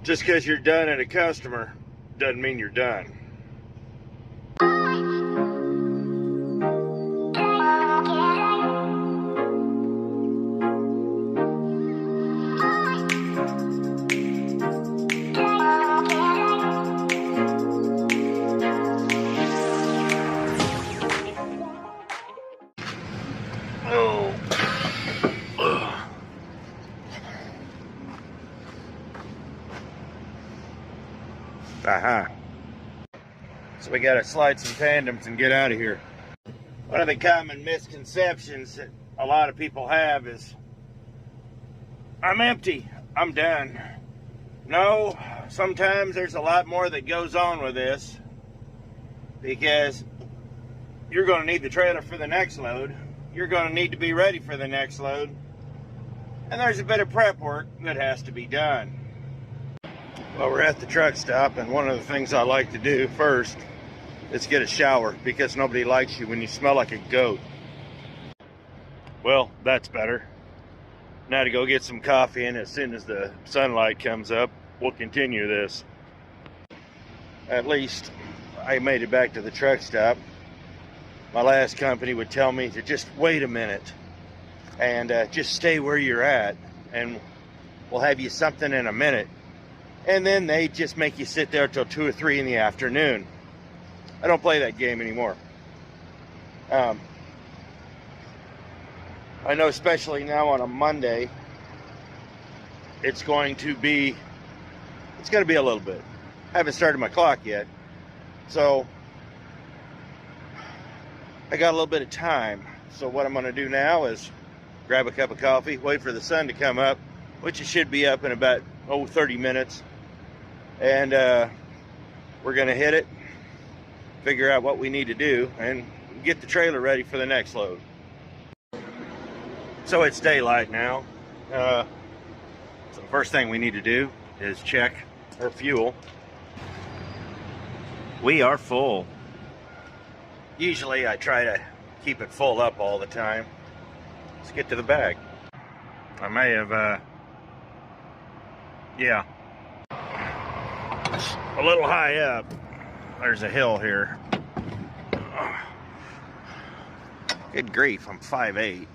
Just because you're done at a customer doesn't mean you're done. Oh. So we gotta slide some tandems and get out of here. One of the common misconceptions that a lot of people have is, I'm empty, I'm done. No, sometimes there's a lot more that goes on with this, because you're gonna need the trailer for the next load. You're gonna need to be ready for the next load. And there's a bit of prep work that has to be done. Well, we're at the truck stop, and one of the things I like to do first is get a shower, because nobody likes you when you smell like a goat. Well, that's better. Now to go get some coffee, and as soon as the sunlight comes up, we'll continue this. At least I made it back to the truck stop. My last company would tell me to just wait a minute and just stay where you're at, and we'll have you something in a minute. And then they just make you sit there till 2 or 3 in the afternoon. I don't play that game anymore. I know, especially now on a Monday, it's going to be a little bit. I haven't started my clock yet, so I got a little bit of time. So what I'm going to do now is grab a cup of coffee, wait for the sun to come up, which it should be up in about 30 minutes, and we're going to hit it, figure out what we need to do, and get the trailer ready for the next load. So it's daylight now. So the first thing we need to do is check our fuel. We are full. Usually I try to keep it full up all the time. Let's get to the bag. I may have, yeah. A little high up. There's a hill here. Good grief, I'm 5'8".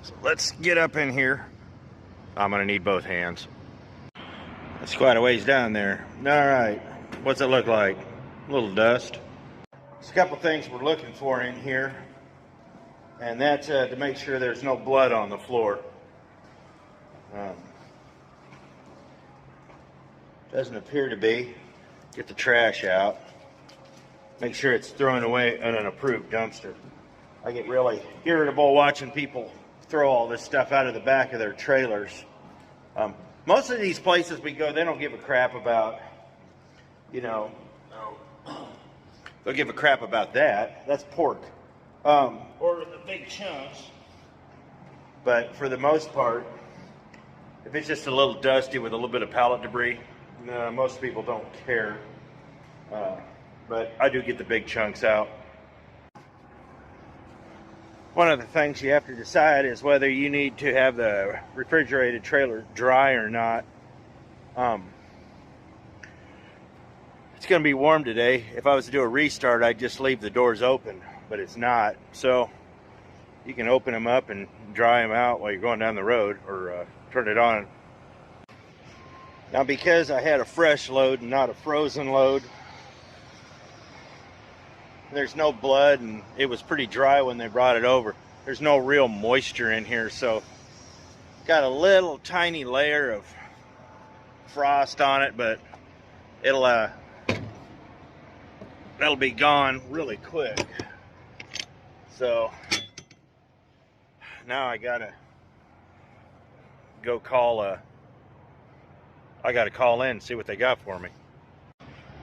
So let's get up in here. I'm gonna need both hands. That's quite a ways down there. All right, what's it look like? A little dust. There's a couple things we're looking for in here, and that's to make sure there's no blood on the floor. Doesn't appear to be. Get the trash out. Make sure it's thrown away in an approved dumpster. I get really irritable watching people throw all this stuff out of the back of their trailers. Most of these places we go, they don't give a crap about, they'll give a crap about that. That's pork. Or the big chunks. But for the most part, if it's just a little dusty with a little bit of pallet debris, no, most people don't care. But I do get the big chunks out. One of the things you have to decide is whether you need to have the refrigerated trailer dry or not. It's going to be warm today. If I was to do a restart, I'd just leave the doors open, but it's not. So you can open them up and dry them out while you're going down the road, or turn it on. Now, because I had a fresh load and not a frozen load, there's no blood, and it was pretty dry when they brought it over. There's no real moisture in here, so got a little tiny layer of frost on it, but it'll be gone really quick. So now I gotta go call I gotta call in and see what they got for me.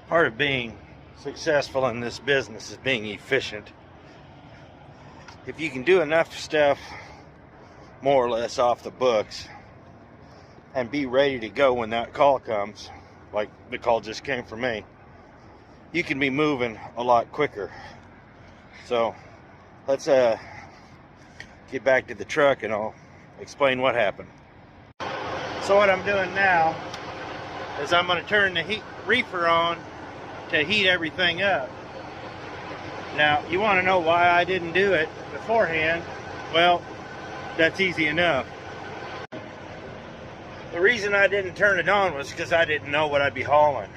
Part of being successful in this business is being efficient. If you can do enough stuff more or less off the books and be ready to go when that call comes, like the call just came from me, you can be moving a lot quicker. So let's get back to the truck and I'll explain what happened. So what I'm doing now is I'm going to turn the reefer on to heat everything up. Now, you want to know why I didn't do it beforehand? Well, that's easy enough. The reason I didn't turn it on was because I didn't know what I'd be hauling.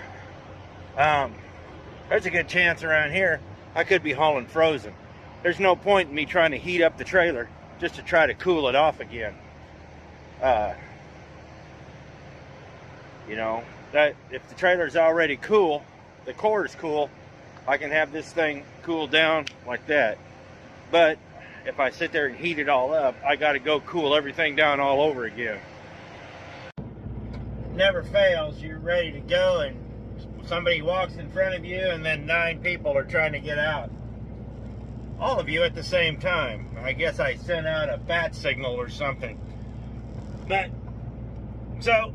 There's a good chance around here I could be hauling frozen. There's no point in me trying to heat up the trailer just to try to cool it off again. You know, that if the trailer's already cool, the core is cool, I can have this thing cool down like that. But if I sit there and heat it all up, I got to go cool everything down all over again. Never fails. You're ready to go and somebody walks in front of you and then 9 people are trying to get out. All of you at the same time. I guess I sent out a bat signal or something. But, so,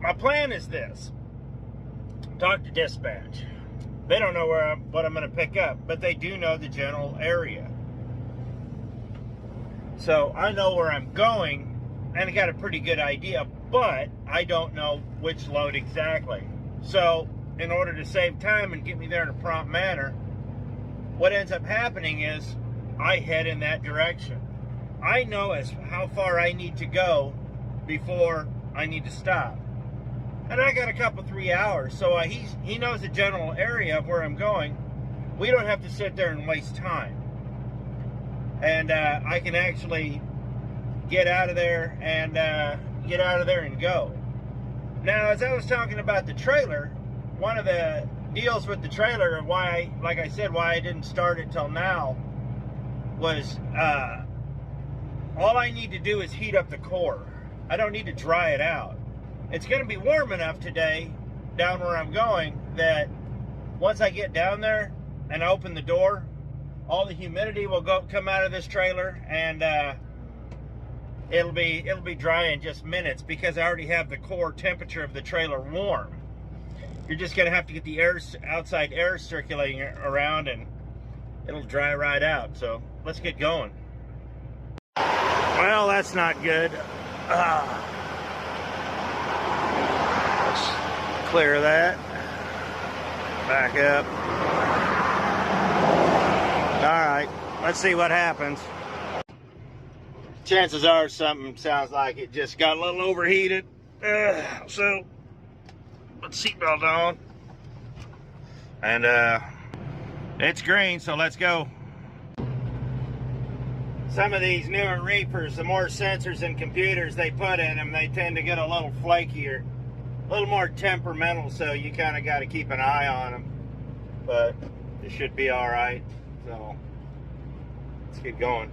my plan is this. Talk to dispatch. They don't know what I'm going to pick up, but they do know the general area. So, I know where I'm going, and I got a pretty good idea, but I don't know which load exactly. So, in order to save time and get me there in a prompt manner, what ends up happening is I head in that direction. I know how far I need to go before I need to stop. And I got a couple 3 hours, so he knows the general area of where I'm going. We don't have to sit there and waste time. And I can actually get out of there and go. Now, as I was talking about the trailer, one of the deals with the trailer and why, like I said, why I didn't start it till now was all I need to do is heat up the core. I don't need to dry it out. It's going to be warm enough today down where I'm going that once I get down there and open the door, all the humidity will come out of this trailer, and it'll be dry in just minutes because I already have the core temperature of the trailer warm. You're just going to have to get the outside air circulating around, and it'll dry right out. So let's get going. Well, that's not good. Let's clear that. Back up. All right, let's see what happens. Chances are something sounds like it just got a little overheated. So put the seatbelt on. And it's green, so let's go. Some of these newer reefers, the more sensors and computers they put in them, they tend to get a little flakier, a little more temperamental, so you kind of got to keep an eye on them. But it should be all right. So let's get going.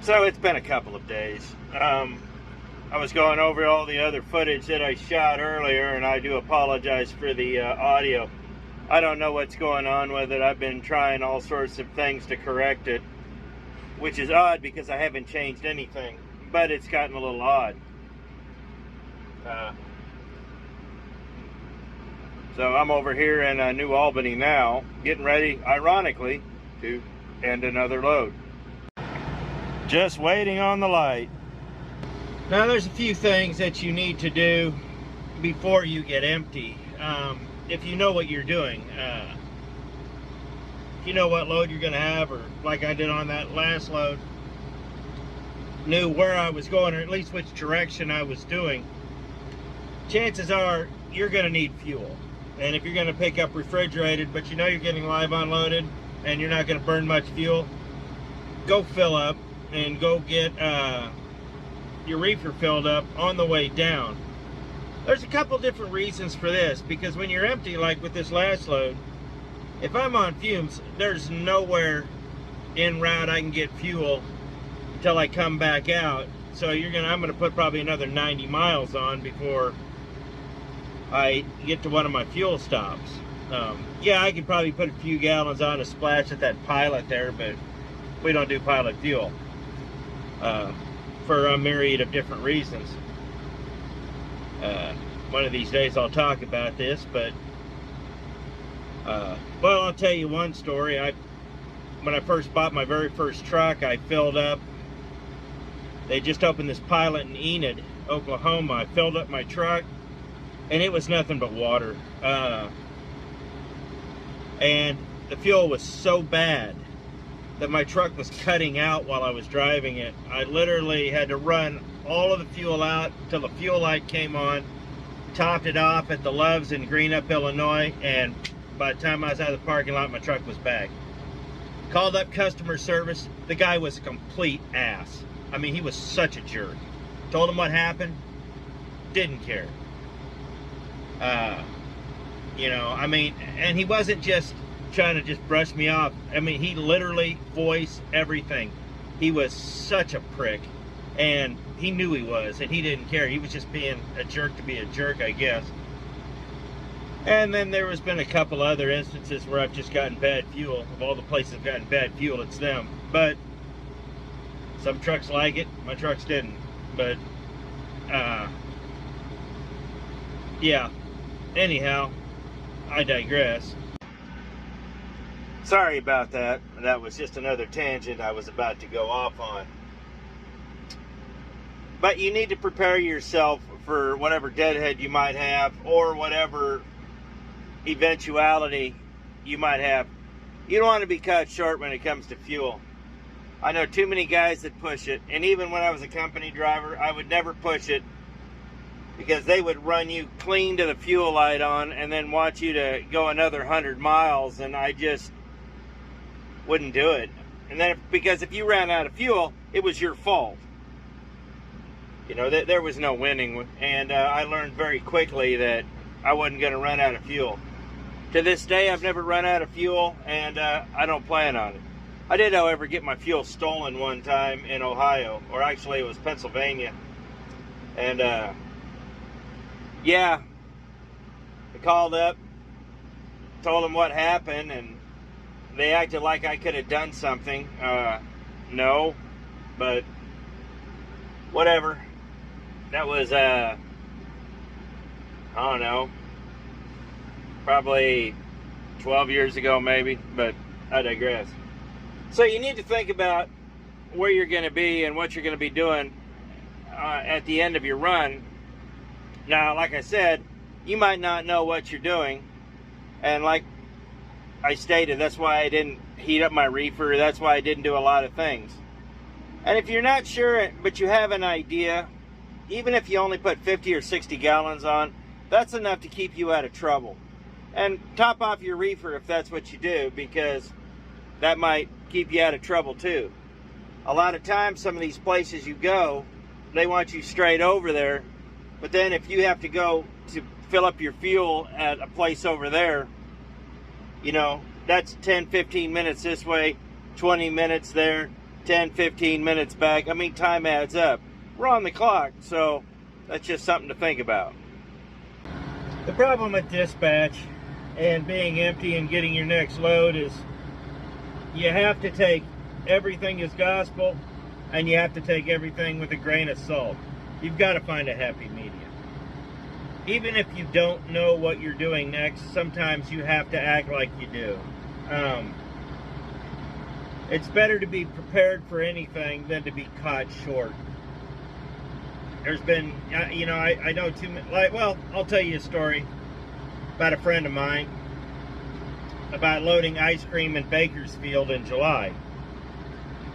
So it's been a couple of days. I was going over all the other footage that I shot earlier, and I do apologize for the audio. I don't know what's going on with it. I've been trying all sorts of things to correct it, which is odd because I haven't changed anything, but it's gotten a little odd. So I'm over here in New Albany now, getting ready, ironically, to end another load. Just waiting on the light. Now there's a few things that you need to do before you get empty. If you know what you're doing, if you know what load you're going to have, or like I did on that last load, knew where I was going, or at least which direction I was doing, chances are you're going to need fuel. And if you're going to pick up refrigerated, but you know you're getting live unloaded and you're not going to burn much fuel, go fill up and go get your reefer filled up on the way down. There's a couple different reasons for this, because when you're empty, like with this last load, if I'm on fumes, there's nowhere en route I can get fuel until I come back out. So I'm gonna put probably another 90 miles on before I get to one of my fuel stops. Yeah, I could probably put a few gallons on a splash at that Pilot there, but we don't do Pilot fuel for a myriad of different reasons. One of these days I'll talk about this, but well, I'll tell you one story. When I first bought my very first truck, I filled up. They just opened this Pilot in Enid Oklahoma. I filled up my truck, and it was nothing but water. And the fuel was so bad that my truck was cutting out while I was driving it. I literally had to run all of the fuel out until the fuel light came on, topped it off at the Loves in Greenup, Illinois, and by the time I was out of the parking lot, my truck was back. Called up customer service. The guy was a complete ass. I mean, he was such a jerk. Told him what happened. Didn't care. You know, I mean, and he wasn't just trying to just brush me off. I mean, he literally voiced everything. He was such a prick, and he knew he was, and he didn't care. He was just being a jerk to be a jerk, I guess. And then there has been a couple other instances where I've just gotten bad fuel. Of all the places I've gotten bad fuel, it's them. But some trucks like it, my trucks didn't. But yeah, anyhow, I digress. Sorry about that. That was just another tangent I was about to go off on. But you need to prepare yourself for whatever deadhead you might have, or whatever eventuality you might have. You don't want to be cut short when it comes to fuel. I know too many guys that push it, and even when I was a company driver, I would never push it, because they would run you clean to the fuel light on and then want you to go another 100 miles, and I just wouldn't do it. And then, because if you ran out of fuel, it was your fault. You know, there was no winning, and I learned very quickly that I wasn't going to run out of fuel. To this day, I've never run out of fuel, and I don't plan on it. I did, however, get my fuel stolen one time in Ohio, or actually it was Pennsylvania. And yeah, I called up, told them what happened, and they acted like I could have done something. No, but whatever. That was, I don't know, probably 12 years ago maybe, but I digress. So you need to think about where you're going to be and what you're going to be doing at the end of your run. Now, like I said, you might not know what you're doing, and like I stated, that's why I didn't heat up my reefer. That's why I didn't do a lot of things. And if you're not sure, but you have an idea, even if you only put 50 or 60 gallons on, that's enough to keep you out of trouble. And top off your reefer if that's what you do, because that might keep you out of trouble too. A lot of times, some of these places you go, they want you straight over there, but then if you have to go to fill up your fuel at a place over there, you know, that's 10-15 minutes this way, 20 minutes there, 10-15 minutes back. I mean, time adds up. We're on the clock, so that's just something to think about. The problem with dispatch and being empty and getting your next load is you have to take everything as gospel, and you have to take everything with a grain of salt. You've got to find a happy medium. Even if you don't know what you're doing next, sometimes you have to act like you do. It's better to be prepared for anything than to be caught short. There's been, you know, I know too many, like, well, I'll tell you a story about a friend of mine about loading ice cream in Bakersfield in July.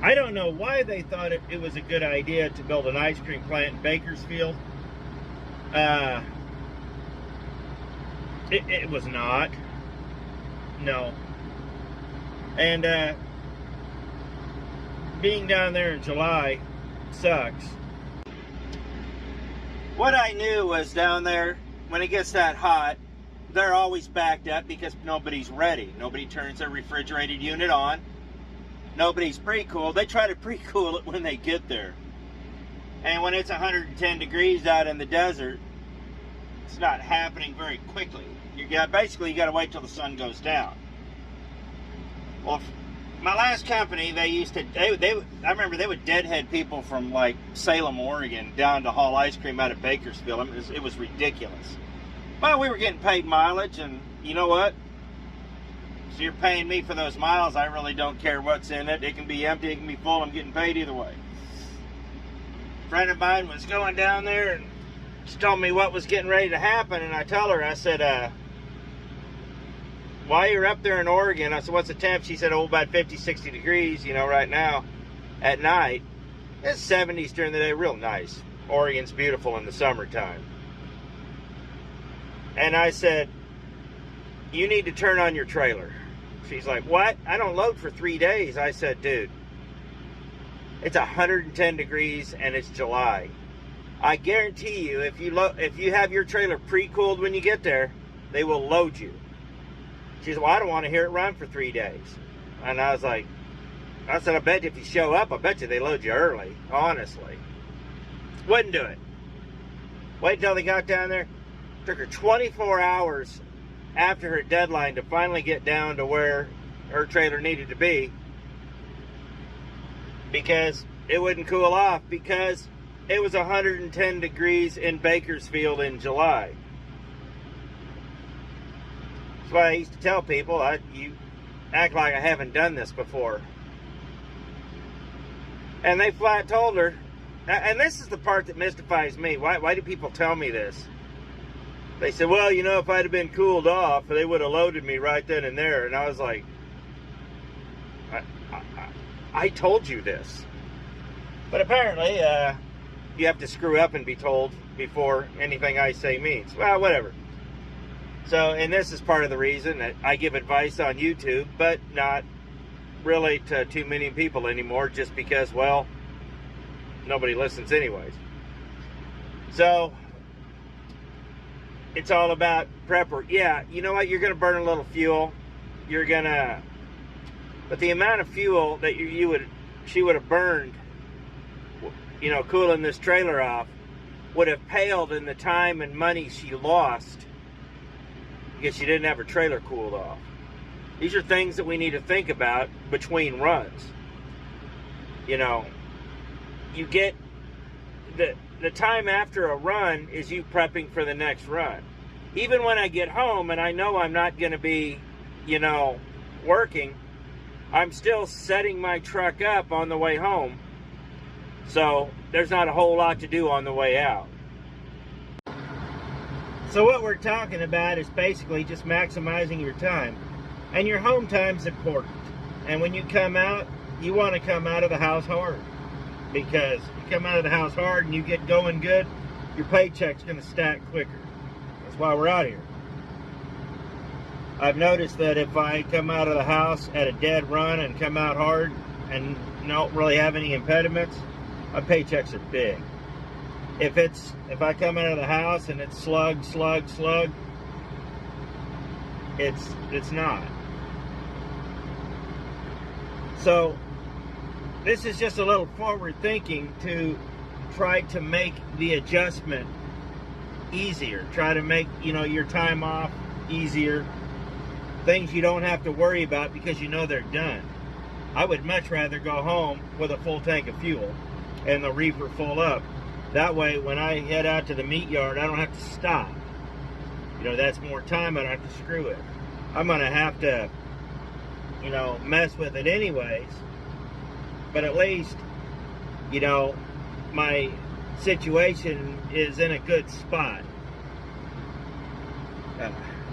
I don't know why they thought it was a good idea to build an ice cream plant in Bakersfield. It was not. No. And being down there in July sucks. What I knew was down there, when it gets that hot, they're always backed up because nobody's ready. Nobody turns their refrigerated unit on. Nobody's pre-cooled. They try to pre-cool it when they get there. And when it's 110 degrees out in the desert, it's not happening very quickly. Basically, you got to wait till the sun goes down. Well, my last company, I remember they would deadhead people from like Salem, Oregon, down to haul ice cream out of Bakersfield. I mean, it was ridiculous. Well, we were getting paid mileage, and you know what? So you're paying me for those miles. I really don't care what's in it. It can be empty, it can be full. I'm getting paid either way. friend of mine was going down there and she told me what was getting ready to happen, and I tell her, I said, while you're up there in Oregon, I said, what's the temp? She said, oh, about 50, 60 degrees, right now at night. It's 70s during the day, real nice. Oregon's beautiful in the summertime. And I said, you need to turn on your trailer. She's like, what? I don't load for 3 days. I said, dude, it's 110 degrees and it's July. I guarantee you, if you have your trailer pre-cooled when you get there, they will load you. She said, well, I don't want to hear it run for 3 days. And I said, I bet you if you show up, I bet you they load you early, honestly. Wouldn't do it. Wait until they got down there. Took her 24 hours after her deadline to finally get down to where her trailer needed to be, because it wouldn't cool off, because it was 110 degrees in Bakersfield in July. That's why I used to tell people, you act like I haven't done this before. And they flat told her, and this is the part that mystifies me. Why do people tell me this? They said, well, if I'd have been cooled off, they would have loaded me right then and there. And I was like, I told you this. But apparently, you have to screw up and be told before anything I say means. Well, whatever. So, and this is part of the reason that I give advice on YouTube, but not really to too many people anymore, just because, well, nobody listens anyways. So, it's all about prepper. Yeah, you know what? You're going to burn a little fuel. But the amount of fuel that she would have burned, cooling this trailer off, would have paled in the time and money she lost because she didn't have her trailer cooled off. These are things that we need to think about between runs. You get the time after a run is you prepping for the next run. Even when I get home and I know I'm not going to be, working, I'm still setting my truck up on the way home. So there's not a whole lot to do on the way out. So what we're talking about is basically just maximizing your time. And your home time's important. And when you come out, you want to come out of the house hard. Because you come out of the house hard and you get going good, your paycheck's going to stack quicker. That's why we're out here. I've noticed that if I come out of the house at a dead run and come out hard and don't really have any impediments, my paychecks are big. If I come out of the house and it's slug, it's not. So this is just a little forward thinking to try to make the adjustment easier. Try to make, your time off easier. Things you don't have to worry about because they're done. I would much rather go home with a full tank of fuel and the reefer full up. That way, when I head out to the meat yard, I don't have to stop. That's more time. I don't have to screw it. I'm going to have to, mess with it anyways. But at least, my situation is in a good spot.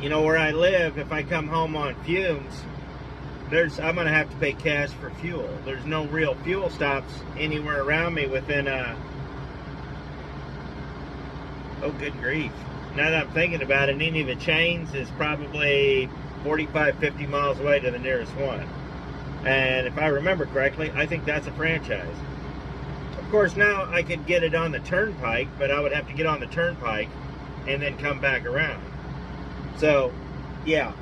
Where I live, if I come home on fumes, I'm going to have to pay cash for fuel. There's no real fuel stops anywhere around me within oh, good grief. Now that I'm thinking about it, any of the chains is probably 45, 50 miles away to the nearest one. And if I remember correctly, I think that's a franchise. Of course, now I could get it on the turnpike, but I would have to get on the turnpike and then come back around. So, yeah.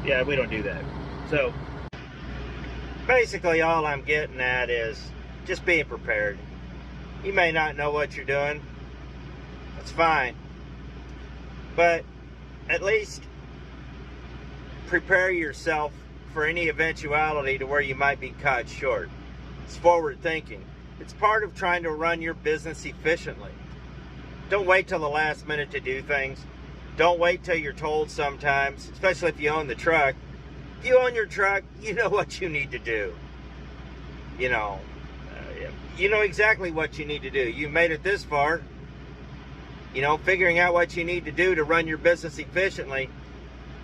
Yeah, we don't do that. So, basically all I'm getting at is just being prepared. You may not know what you're doing. That's fine. But at least prepare yourself for any eventuality to where you might be caught short. It's forward thinking. It's part of trying to run your business efficiently. Don't wait till the last minute to do things. Don't wait till you're told sometimes, especially if you own the truck. If you own your truck, you know what you need to do. you know exactly what you need to do. You made it this far. You know, figuring out what you need to do to run your business efficiently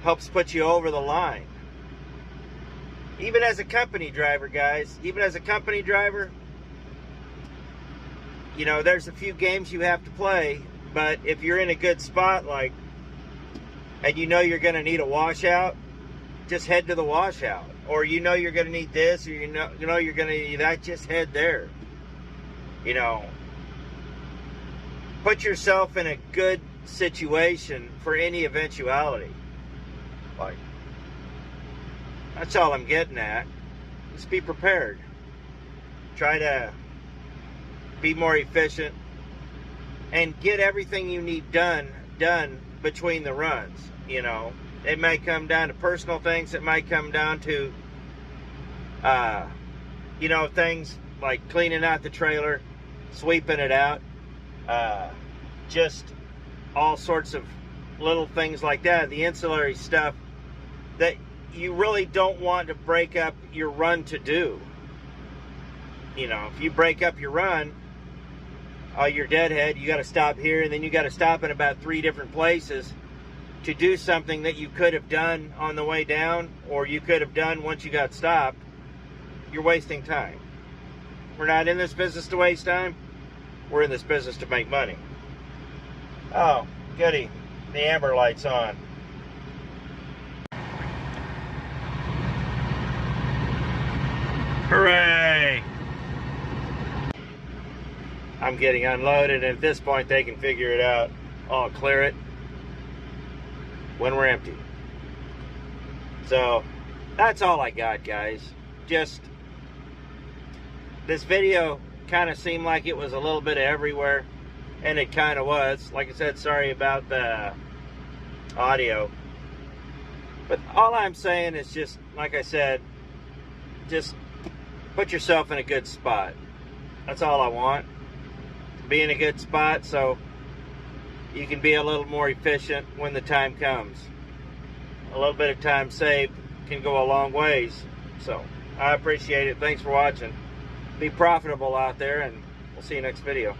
helps put you over the line. Even as a company driver, guys, even as a company driver, you know, there's a few games you have to play, but if you're in a good spot, like, and you know you're going to need a washout, just head to the washout. Or you know you're going to need this, or you know you're going to need that, just head there. You know, put yourself in a good situation for any eventuality. Like, that's all I'm getting at. Just be prepared. Try to be more efficient and get everything you need done between the runs. You know, it may come down to personal things. It might come down to, you know, things like cleaning out the trailer, sweeping it out, just all sorts of little things like that. The ancillary stuff that you really don't want to break up your run to do. You know, if you break up your run, you're deadhead. You got to stop here, and then you got to stop in about 3 different places to do something that you could have done on the way down, or you could have done once you got stopped. You're wasting time. We're not in this business to waste time. We're in this business to make money. Oh, goody. The amber light's on. Hooray! I'm getting unloaded, and at this point they can figure it out. I'll clear it when we're empty. So that's all I got, guys. Just this video kind of seemed like it was a little bit of everywhere, and it kind of was. Like I said, sorry about the audio, but all I'm saying is just, like I said, just put yourself in a good spot. That's all I want. Be in a good spot so you can be a little more efficient when the time comes. A little bit of time saved can go a long ways. So I appreciate it. Thanks for watching. Be profitable out there, and we'll see you next video.